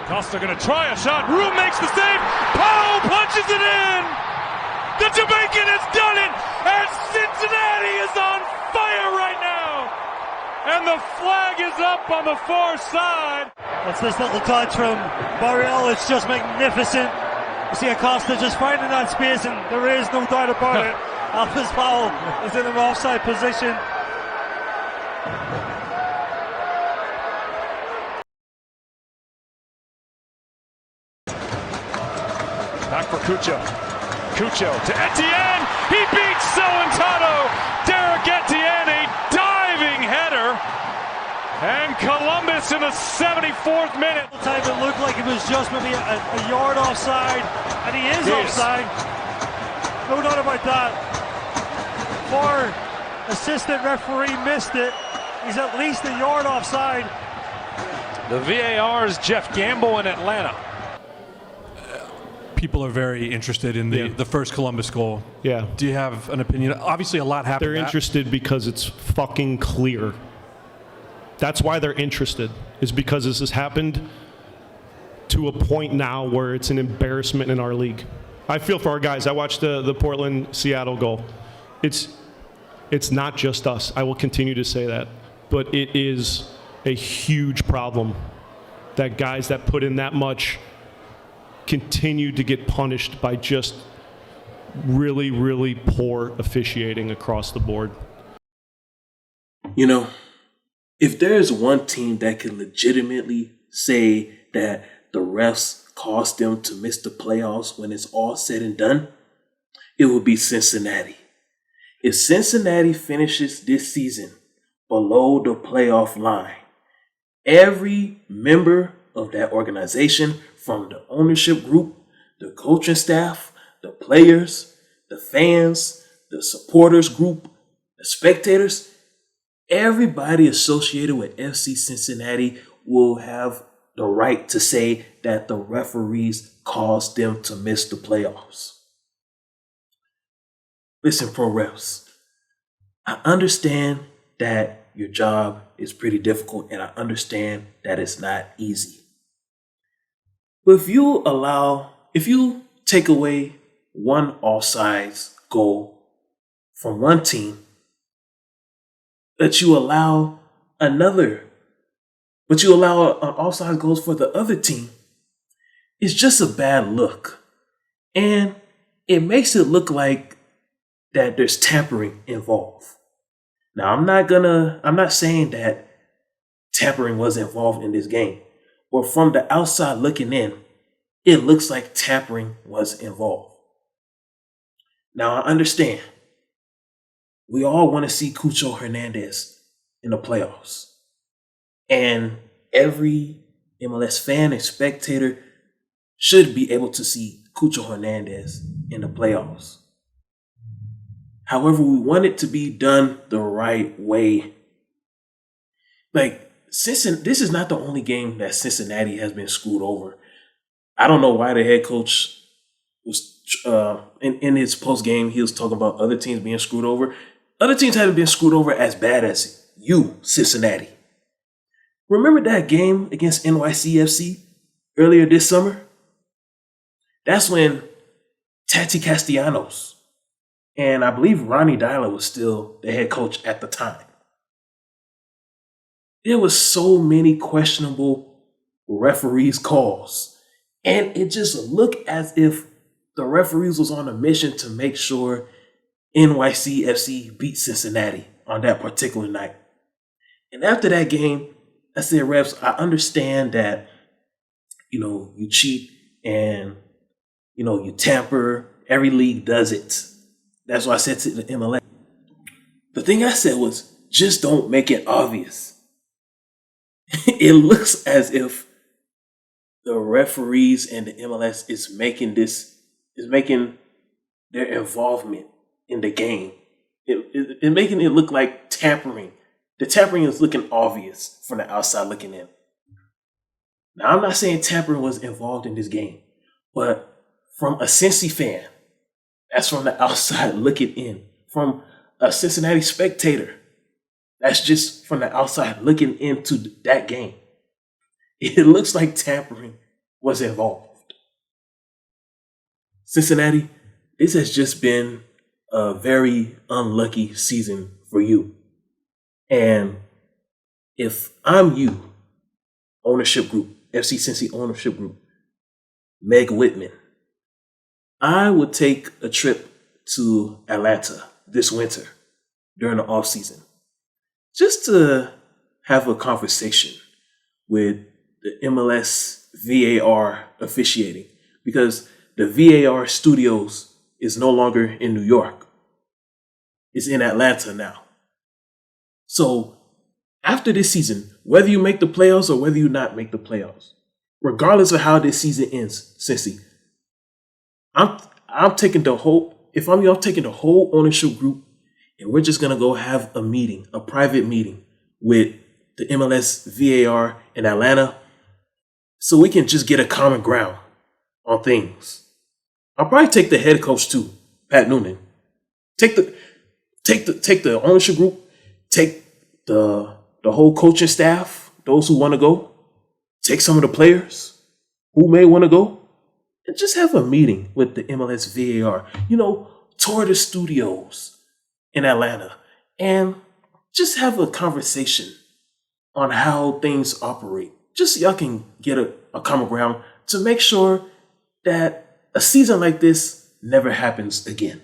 Costa going to try a shot. Room makes the save. Powell punches it in. The Jamaican has done it. And Cincinnati is on fire right now. And the flag is up on the far side. That's this little touch from Borriello. It's just magnificent. You see Acosta just finding that space, and there is no doubt about it. Alphas Powell is in an offside position. Back for Cucho. Cucho to Etienne. He beats Celentano. Derek Etienne, a diving header. And Columbus in the 74th minute. Time it looked like it was just maybe a yard offside, and he is offside. No doubt about that. Our assistant referee missed it. He's at least a yard offside. The VAR's Jeff Gamble in Atlanta. People are very interested in the first Columbus goal. Yeah. Do you have an opinion? Obviously, a lot happened. They're interested because it's fucking clear. That's why they're interested, is because this has happened to a point now where it's an embarrassment in our league. I feel for our guys. I watched the Portland-Seattle goal. It's not just us. I will continue to say that. But it is a huge problem that guys that put in that much continue to get punished by just really, really poor officiating across the board. You know, if there is one team that can legitimately say that the refs caused them to miss the playoffs when it's all said and done, it would be Cincinnati. If Cincinnati finishes this season below the playoff line, every member of that organization, from the ownership group, the coaching staff, the players, the fans, the supporters group, the spectators, everybody associated with FC Cincinnati will have the right to say that the referees caused them to miss the playoffs. Listen, pro refs, I understand that your job is pretty difficult, and I understand that it's not easy. But if you take away one offsides goal from one team, but you allow an offside goals for the other team, it's just a bad look. And it makes it look like that there's tampering involved. Now, I'm not saying that tampering was involved in this game, but from the outside looking in, it looks like tampering was involved. Now, I understand. We all want to see Cucho Hernandez in the playoffs. And every MLS fan and spectator should be able to see Cucho Hernandez in the playoffs. However, we want it to be done the right way. Like, this is not the only game that Cincinnati has been screwed over. I don't know why the head coach was in his post game, he was talking about other teams being screwed over. Other teams haven't been screwed over as bad as you, Cincinnati. Remember that game against NYCFC earlier this summer? That's when Tati Castellanos and I believe Ronnie Dyler was still the head coach at the time. There was so many questionable referees calls, and it just looked as if the referees was on a mission to make sure NYCFC beat Cincinnati on that particular night. And after that game, I said, refs, I understand that, you cheat and, you tamper. Every league does it. That's what I said to the MLS. The thing I said was, just don't make it obvious. It looks as if the referees and the MLS is making their involvement in the game. It making it look like tampering. The tampering is looking obvious from the outside looking in. Now, I'm not saying tampering was involved in this game, but from a Cincy fan, that's from the outside looking in. From a Cincinnati spectator, that's just from the outside looking into that game. It looks like tampering was involved. Cincinnati, this has just been a very unlucky season for you. And if I'm you, ownership group, FC Cincy ownership group, Meg Whitman, I would take a trip to Atlanta this winter during the offseason just to have a conversation with the MLS VAR officiating, because the VAR studios is no longer in New York. It's in Atlanta now. So after this season, whether you make the playoffs or whether you not make the playoffs, regardless of how this season ends, Cincy, I'm taking the whole, if I'm you, I'm taking the whole ownership group, and we're just gonna go have a meeting, a private meeting with the MLS VAR in Atlanta, so we can just get a common ground on things. I'll probably take the head coach too, Pat Noonan. Take the ownership group, take the whole coaching staff, those who want to go, take some of the players who may want to go, and just have a meeting with the MLS VAR. Tour the studios in Atlanta and just have a conversation on how things operate. Just so y'all can get a common ground to make sure that a season like this never happens again.